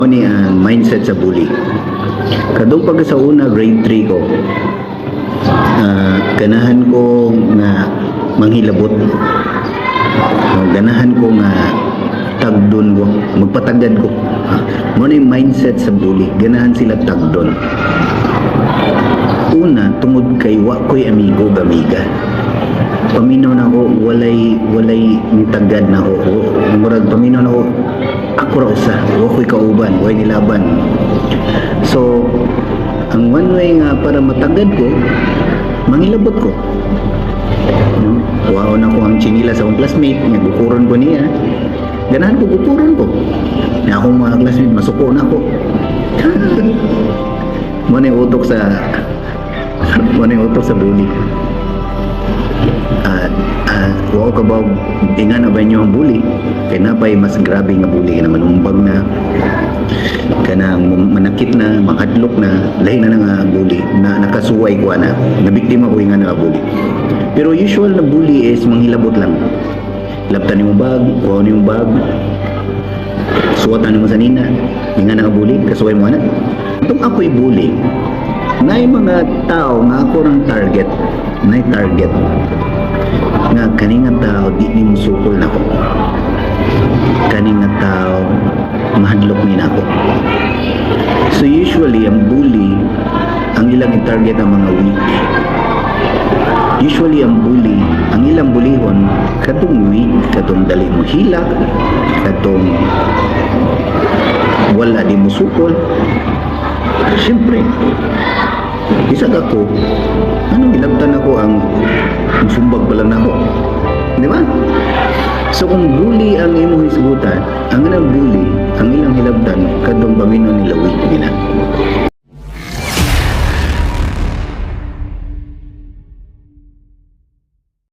Ni ang mindset sa bully. Kadong pag sa una grade 3 ko, ganahan ko nga manghilabot. Ganahan ko nga tagdon ko, magpatagad ko. Mo ni mindset sa bully, ganahan sila tagdon. Una, tungod kay wa ko'y amigo gamiga. Paminaw na ako, walay tagad na ako. Murag paminaw na ako, ako ra usa, wa ko'y kauban, way nilaban. So, ang one way nga para matagad ko, mangilabot ko. Wow na ko ang chinila sa akong classmate, nga gukuron ko niya. Ganahan ko, gukuron ko. Na akong mga classmate, masuko na ako. Muna yung utok sa bully. Wow ka ba, ingan na ba niyo ang bully? Kaya napay mas grabe nga bully, kaya naman umbag na, kanang manakit na, makadlok na, lahi na nga bully, na nakasuway ko na biktima ko nga na bully. Pero usual na bully is manghilabot lang. Laptan mo bag, kuha mo bag, suwatan mo sa nina, ingan na bully, kasuway mo na. Itong ako'y bully, na mga tao nga ako ng target, nga kaning nga tao di ni musukol na ko, kaning nga tao mahadlok ni na ako. So usually ang bully, ang ilang target ang mga weak. Usually ang bully, ang ilang bulihon katong weak, katong dali mo hilak, katong wala di musukol. Siyempre, isag ako, ilabtan ako ang sumbag pa lang ako. Di ba? So kung bully ang imo hisgutan, ang ilang bully, ang ilang hilabtan, kadong pamino nila weak nila.